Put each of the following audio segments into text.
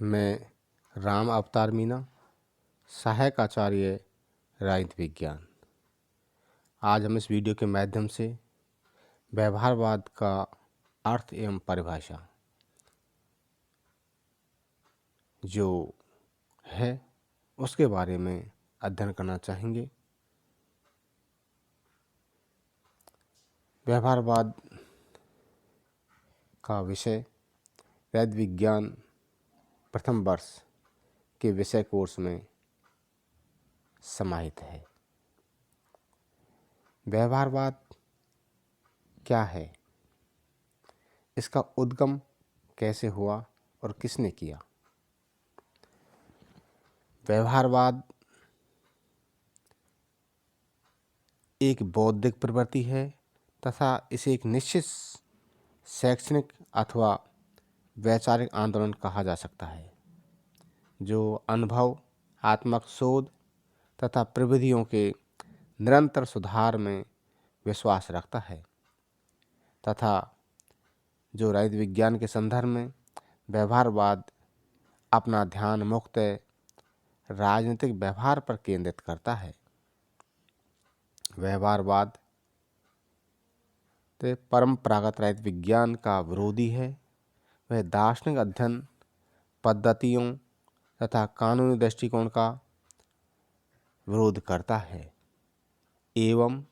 मैं राम अवतार मीना, सहायक आचार्य राजनीति विज्ञान। आज हम इस वीडियो के माध्यम से व्यवहारवाद का अर्थ एवं परिभाषा जो है उसके बारे में अध्ययन करना चाहेंगे। व्यवहारवाद का विषय राजनीति विज्ञान प्रथम वर्ष के विषय कोर्स में समाहित है। व्यवहारवाद क्या है, इसका उद्गम कैसे हुआ और किसने किया। व्यवहारवाद एक बौद्धिक प्रवृत्ति है तथा इसे एक निश्चित शैक्षणिक अथवा वैचारिक आंदोलन कहा जा सकता है, जो अनुभव, आत्मक शोध तथा प्रविधियों के निरंतर सुधार में विश्वास रखता है तथा जो राजनीति विज्ञान के संदर्भ में व्यवहारवाद अपना ध्यान मुख्यतः राजनीतिक व्यवहार पर केंद्रित करता है। व्यवहारवाद परंपरागत राजनीति विज्ञान का विरोधी है। वह दार्शनिक अध्ययन पद्धतियों तथा कानूनी दृष्टिकोण का विरोध करता है एवं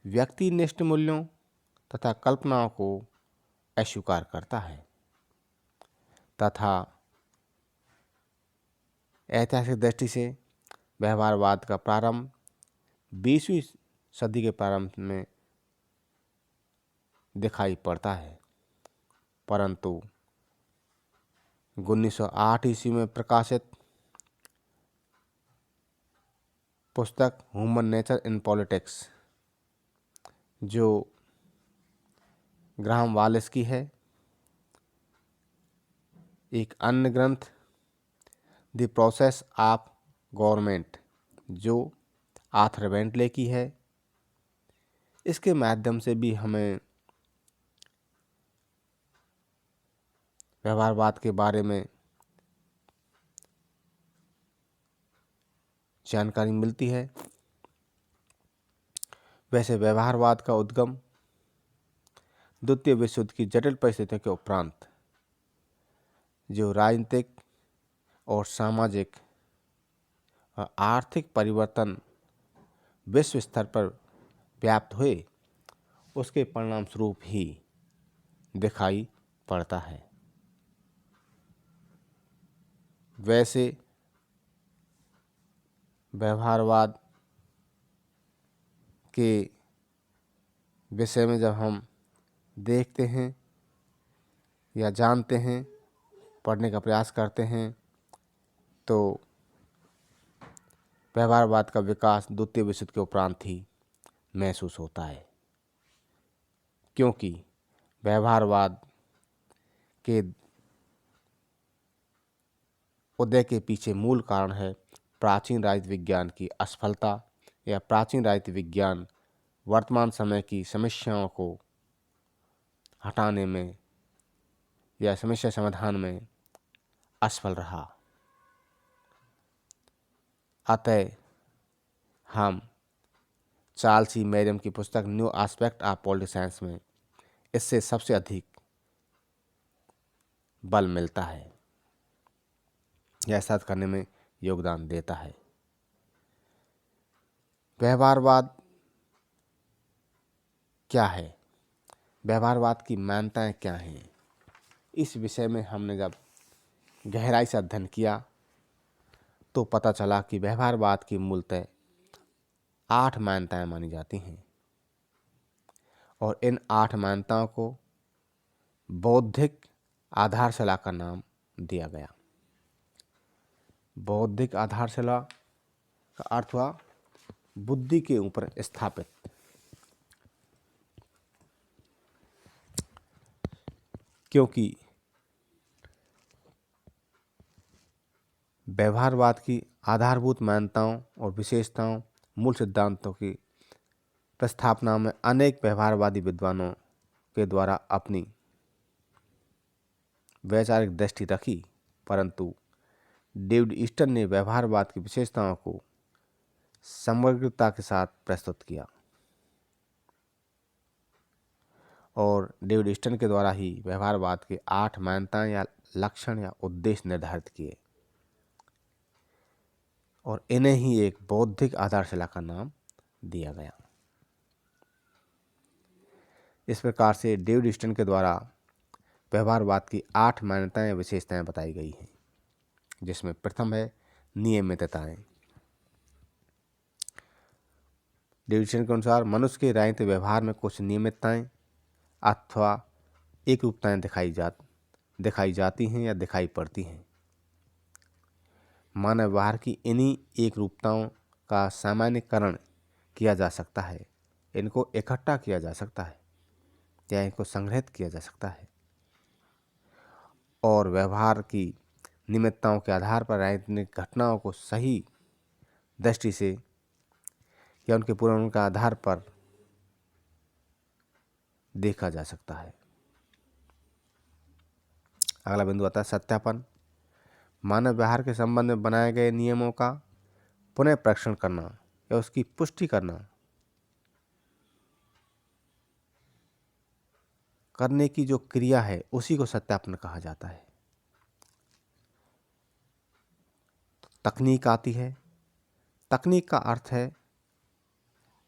व्यक्तिनिष्ठ मूल्यों तथा कल्पनाओं को अस्वीकार करता है तथा ऐतिहासिक दृष्टि से व्यवहारवाद का प्रारंभ 20वीं सदी के प्रारंभ में दिखाई पड़ता है, परंतु 1908 ईस्वी में प्रकाशित पुस्तक ह्यूमन नेचर इन पॉलिटिक्स जो ग्राहम वालिस की है, एक अन्य ग्रंथ द प्रोसेस ऑफ गवर्नमेंट जो आर्थर बेंटले की है, इसके माध्यम से भी हमें व्यवहारवाद के बारे में जानकारी मिलती है। वैसे व्यवहारवाद का उद्गम द्वितीय विश्व युद्ध की जटिल परिस्थितियों के उपरांत जो राजनीतिक और सामाजिक और आर्थिक परिवर्तन विश्व स्तर पर व्याप्त हुए, उसके परिणाम स्वरूप ही दिखाई पड़ता है। वैसे व्यवहारवाद के विषय में जब हम देखते हैं या जानते हैं, पढ़ने का प्रयास करते हैं, तो व्यवहारवाद का विकास द्वितीय विश्व युद्ध के उपरांत ही महसूस होता है, क्योंकि व्यवहारवाद के उदय के पीछे मूल कारण है प्राचीन राजनीति विज्ञान की असफलता या प्राचीन राजनीति विज्ञान वर्तमान समय की समस्याओं को हटाने में या समस्या समाधान में असफल रहा। अतः हम चार्ल्स ई मैरियम की पुस्तक new aspect of political science में इससे सबसे अधिक बल मिलता है या साथ करने में योगदान देता है। व्यवहारवाद क्या है, व्यवहारवाद की मान्यताएं क्या हैं, इस विषय में हमने जब गहराई से अध्ययन किया तो पता चला कि व्यवहारवाद की मूलतः 8 मान्यताएं मानी जाती हैं और इन 8 मान्यताओं को बौद्धिक आधारशिला का नाम दिया गया। बौद्धिक आधारशिला का अर्थ हुआ बुद्धि के ऊपर स्थापित, क्योंकि व्यवहारवाद की आधारभूत मान्यताओं और विशेषताओं, मूल सिद्धांतों की प्रस्थापना में अनेक व्यवहारवादी विद्वानों के द्वारा अपनी वैचारिक दृष्टि रखी, परंतु डेविड ईस्टन ने व्यवहारवाद की विशेषताओं को समग्रता के साथ प्रस्तुत किया और डेविड ईस्टन के द्वारा ही व्यवहारवाद के 8 मान्यताएं या लक्षण या उद्देश्य निर्धारित किए और इन्हें ही एक बौद्धिक आधारशिला का नाम दिया गया। इस प्रकार से डेविड ईस्टन के द्वारा व्यवहारवाद की 8 मान्यताएं या विशेषताएं बताई गई हैं, जिसमें प्रथम है नियमितताएं। डेविड ईस्टन के अनुसार मनुष्य के राजनीतिक व्यवहार में कुछ नियमितताएं अथवा एक रूपताएं दिखाई जाती हैं या दिखाई पड़ती हैं। मानव व्यवहार की इन्हीं एक रूपताओं का सामान्यीकरण किया जा सकता है, इनको इकट्ठा किया जा सकता है या इनको संग्रहित किया जा सकता है और व्यवहार की नियमितताओं के आधार पर राजनीतिक घटनाओं को सही दृष्टि से या उनके पूर्वानुमान के आधार पर देखा जा सकता है। अगला बिंदु आता है सत्यापन। मानव व्यवहार के संबंध में बनाए गए नियमों का पुनः परीक्षण करना या उसकी पुष्टि करने की जो क्रिया है उसी को सत्यापन कहा जाता है। तकनीक आती है। तकनीक का अर्थ है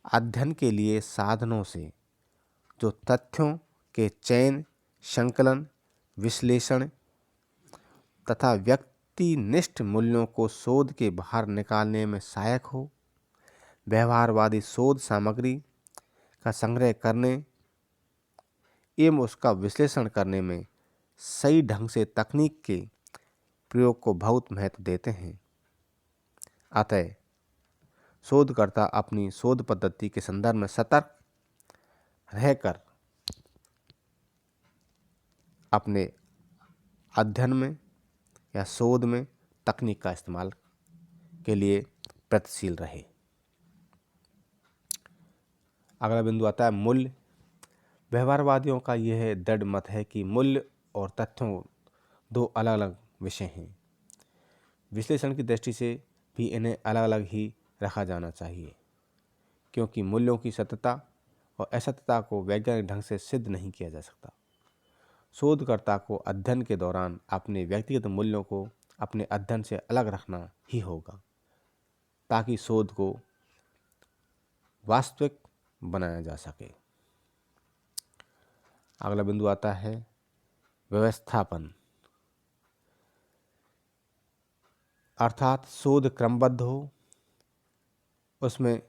अध्ययन के लिए साधनों से जो तथ्यों के चयन, संकलन, विश्लेषण तथा व्यक्तिनिष्ठ मूल्यों को शोध के बाहर निकालने में सहायक हो। व्यवहारवादी शोध सामग्री का संग्रह करने एवं उसका विश्लेषण करने में सही ढंग से तकनीक के प्रयोग को बहुत महत्व देते हैं। अतः शोधकर्ता अपनी शोध पद्धति के संदर्भ में सतर्क रहकर अपने अध्ययन में या शोध में तकनीक का इस्तेमाल के लिए प्रयत्नशील रहे। अगला बिंदु आता है मूल्य। व्यवहारवादियों का यह दृढ़ मत है कि मूल्य और तथ्यों दो अलग अलग विषय हैं। विश्लेषण की दृष्टि से भी इन्हें अलग अलग ही रखा जाना चाहिए, क्योंकि मूल्यों की सत्यता और असत्यता को वैज्ञानिक ढंग से सिद्ध नहीं किया जा सकता। शोधकर्ता को अध्ययन के दौरान अपने व्यक्तिगत मूल्यों को अपने अध्ययन से अलग रखना ही होगा, ताकि शोध को वास्तविक बनाया जा सके। अगला बिंदु आता है व्यवस्थापन, अर्थात शोध क्रमबद्ध हो, उसमें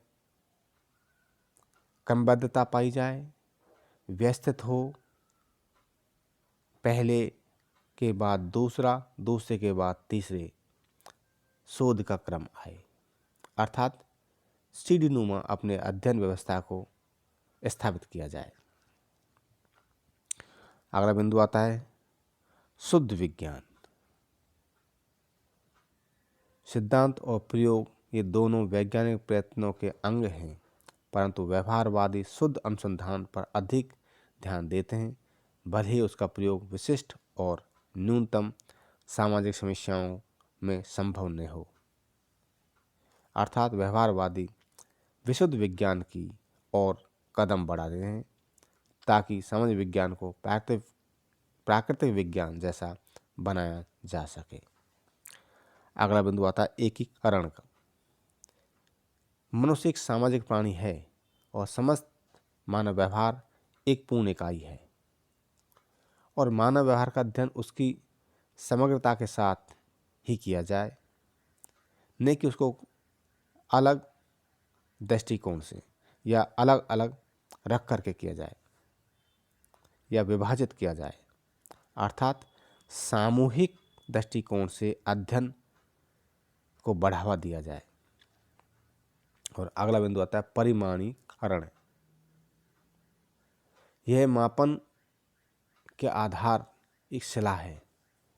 क्रमबद्धता पाई जाए, व्यवस्थित हो, पहले के बाद दूसरा, दूसरे के बाद तीसरे शोध का क्रम आए, अर्थात सीढ़ीनुमा अपने अध्ययन व्यवस्था को स्थापित किया जाए। अगला बिंदु आता है शुद्ध विज्ञान। सिद्धांत और प्रयोग ये दोनों वैज्ञानिक प्रयत्नों के अंग हैं, परंतु व्यवहारवादी शुद्ध अनुसंधान पर अधिक ध्यान देते हैं, भले ही उसका प्रयोग विशिष्ट और न्यूनतम सामाजिक समस्याओं में संभव न हो। अर्थात व्यवहारवादी विशुद्ध विज्ञान की ओर कदम बढ़ा रहे हैं, ताकि समाज विज्ञान को प्राकृतिक विज्ञान जैसा बनाया जा सके। अगला बिंदु आता है एकीकरण का। मनुष्य एक सामाजिक प्राणी है और समस्त मानव व्यवहार एक पूर्ण इकाई है, और मानव व्यवहार का अध्ययन उसकी समग्रता के साथ ही किया जाए, न कि उसको अलग दृष्टिकोण से या अलग अलग रख करके किया जाए या विभाजित किया जाए। अर्थात सामूहिक दृष्टिकोण से अध्ययन को बढ़ावा दिया जाए। और अगला बिंदु आता है परिमाणीकरण। यह मापन के आधार एक शिला है।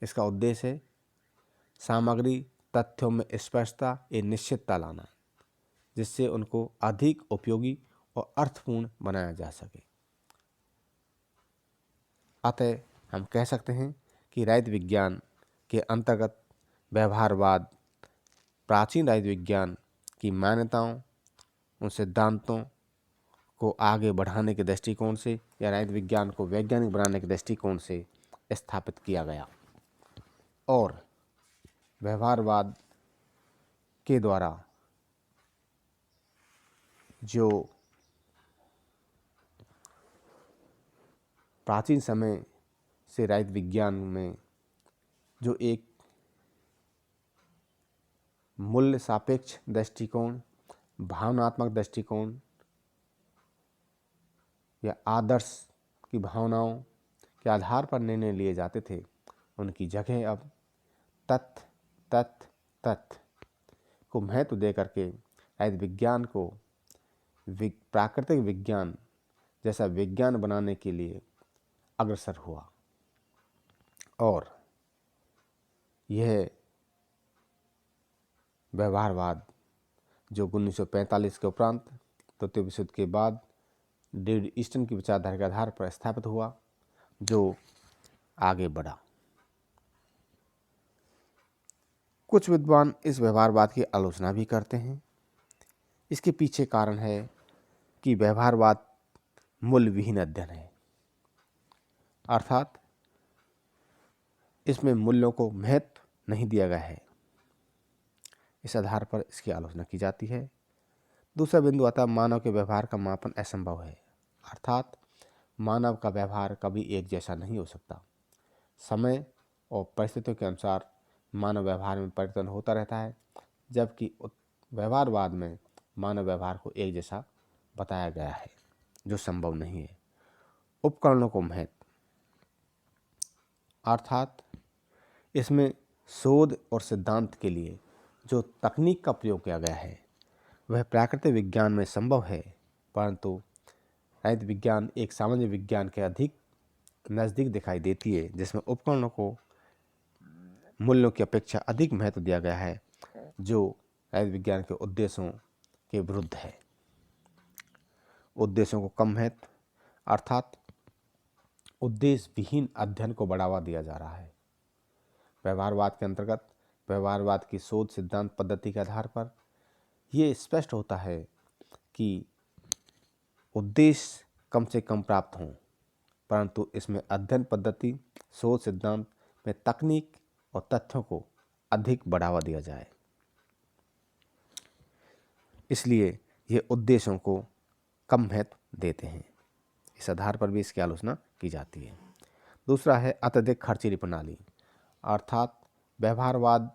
इसका उद्देश्य है सामग्री तथ्यों में स्पष्टता एक निश्चितता लाना, जिससे उनको अधिक उपयोगी और अर्थपूर्ण बनाया जा सके। अतः हम कह सकते हैं कि राजनीति विज्ञान के अंतर्गत व्यवहारवाद प्राचीन राजनीति विज्ञान की मान्यताओं, उन सिद्धांतों को आगे बढ़ाने के दृष्टिकोण से या राजनीति विज्ञान को वैज्ञानिक बनाने के दृष्टिकोण से स्थापित किया गया। और व्यवहारवाद के द्वारा जो प्राचीन समय से राजनीति विज्ञान में जो एक मूल्य सापेक्ष दृष्टिकोण, भावनात्मक दृष्टिकोण या आदर्श की भावनाओं के आधार पर निर्णय लिए जाते थे, उनकी जगह अब तथ्य तथ्य तथ्य को महत्व दे करके राजनीति विज्ञान को प्राकृतिक विज्ञान जैसा विज्ञान बनाने के लिए अग्रसर हुआ। और यह व्यवहारवाद जो 1945 के उपरांत द्वितीय विश्व युद्ध के बाद डेविड ईस्टन की विचारधारा के आधार पर स्थापित हुआ, जो आगे बढ़ा। कुछ विद्वान इस व्यवहारवाद की आलोचना भी करते हैं। इसके पीछे कारण है कि व्यवहारवाद मूल्य विहीन अध्ययन है, अर्थात इसमें मूल्यों को महत्व नहीं दिया गया है। इस आधार पर इसकी आलोचना की जाती है। दूसरा बिंदु आता है मानव के व्यवहार का मापन असंभव है, अर्थात मानव का व्यवहार कभी एक जैसा नहीं हो सकता। समय और परिस्थितियों के अनुसार मानव व्यवहार में परिवर्तन होता रहता है, जबकि व्यवहारवाद में मानव व्यवहार को एक जैसा बताया गया है, जो संभव नहीं है। उपकरणों को महत्व, अर्थात इसमें शोध और सिद्धांत के लिए जो तकनीक का प्रयोग किया गया है वह प्राकृतिक विज्ञान में संभव है, परंतु राजनीति विज्ञान एक सामान्य विज्ञान के अधिक नज़दीक दिखाई देती है, जिसमें उपकरणों को मूल्यों की अपेक्षा अधिक महत्व दिया गया है, जो राजनीति विज्ञान के उद्देश्यों के विरुद्ध है। उद्देश्यों को कम महत्व, अर्थात उद्देश्य विहीन अध्ययन को बढ़ावा दिया जा रहा है। व्यवहारवाद के अंतर्गत व्यवहारवाद की शोध सिद्धांत पद्धति के आधार पर यह स्पष्ट होता है कि उद्देश्य कम से कम प्राप्त हों, परंतु इसमें अध्ययन पद्धति, शोध सिद्धांत में तकनीक और तथ्यों को अधिक बढ़ावा दिया जाए। इसलिए ये उद्देश्यों को कम महत्व देते हैं। इस आधार पर भी इसकी आलोचना की जाती है। दूसरा है अत्यधिक खर्चीली प्रणाली, अर्थात व्यवहारवाद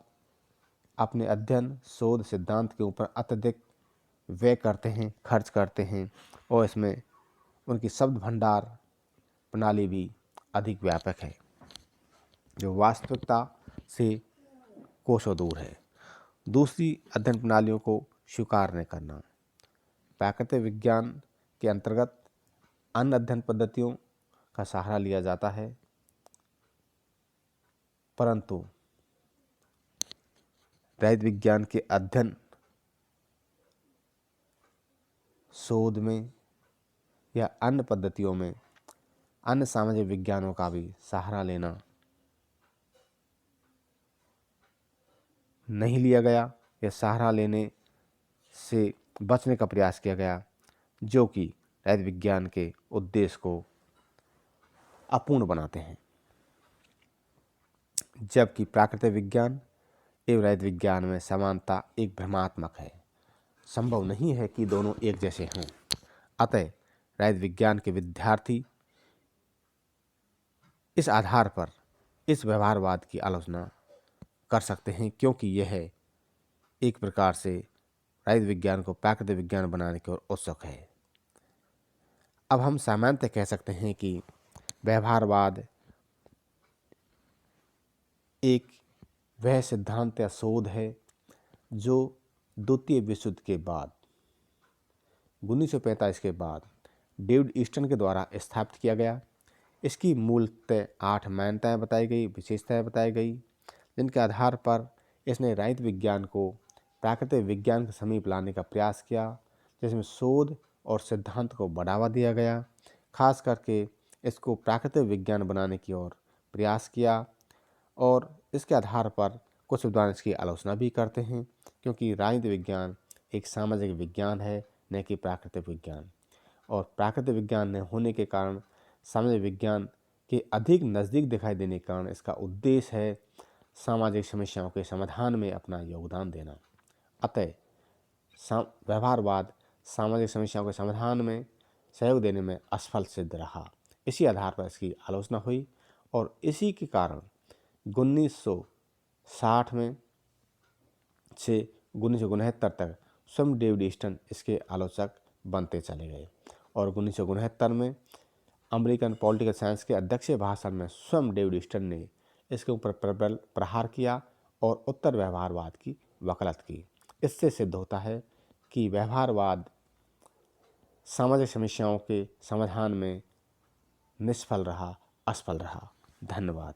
अपने अध्ययन, शोध, सिद्धांत के ऊपर अत्यधिक व्यय करते हैं, खर्च करते हैं, और इसमें उनकी शब्द भंडार प्रणाली भी अधिक व्यापक है, जो वास्तविकता से कोसों दूर है। दूसरी अध्ययन प्रणालियों को स्वीकार न करना। प्राकृतिक विज्ञान के अंतर्गत अन्य अध्ययन पद्धतियों का सहारा लिया जाता है, परंतु राजनीति विज्ञान के अध्ययन, शोध में या अन्य पद्धतियों में अन्य सामाजिक विज्ञानों का भी सहारा लेना नहीं लिया गया या सहारा लेने से बचने का प्रयास किया गया, जो कि राजनीति विज्ञान के उद्देश्य को अपूर्ण बनाते हैं। जबकि प्राकृतिक विज्ञान एवं राजनीति विज्ञान में समानता एक भ्रमात्मक है, संभव नहीं है कि दोनों एक जैसे हों। अतः राजनीति विज्ञान के विद्यार्थी इस आधार पर इस व्यवहारवाद की आलोचना कर सकते हैं, क्योंकि यह एक प्रकार से राजनीति विज्ञान को प्राकृतिक विज्ञान बनाने की ओर उत्सुक है। अब हम सामान्यतः कह सकते हैं कि व्यवहारवाद एक वह सिद्धांत या शोध है जो द्वितीय विश्व युद्ध के बाद 1945 के बाद डेविड ईस्टन के द्वारा स्थापित किया गया। इसकी मूलतः 8 मान्यताएं बताई गई, विशेषताएं बताई गई, जिनके आधार पर इसने राजनीति विज्ञान को प्राकृतिक विज्ञान के समीप लाने का प्रयास किया, जिसमें शोध और सिद्धांत को बढ़ावा दिया गया। खास करके इसको प्राकृतिक विज्ञान बनाने की ओर प्रयास किया और इसके आधार पर कुछ विद्वान इसकी आलोचना भी करते हैं, क्योंकि राजनीति विज्ञान एक सामाजिक विज्ञान है, न कि प्राकृतिक विज्ञान। और प्राकृतिक विज्ञान न होने के कारण सामाजिक विज्ञान के अधिक नज़दीक दिखाई देने के कारण इसका उद्देश्य है सामाजिक समस्याओं के समाधान में अपना योगदान देना। अतः व्यवहारवाद सामाजिक समस्याओं के समाधान में सहयोग देने में असफल सिद्ध रहा। इसी आधार पर इसकी आलोचना हुई और इसी के कारण 1960 में से 1969 तक स्वयं डेविड ईस्टन इसके आलोचक बनते चले गए और 1969 में अमेरिकन पॉलिटिकल साइंस के अध्यक्षीय भाषण में स्वयं डेविड ईस्टन ने इसके ऊपर प्रबल प्रहार किया और उत्तर व्यवहारवाद की वकालत की। इससे सिद्ध होता है कि व्यवहारवाद सामाजिक समस्याओं के समाधान में निष्फल रहा, असफल रहा। धन्यवाद।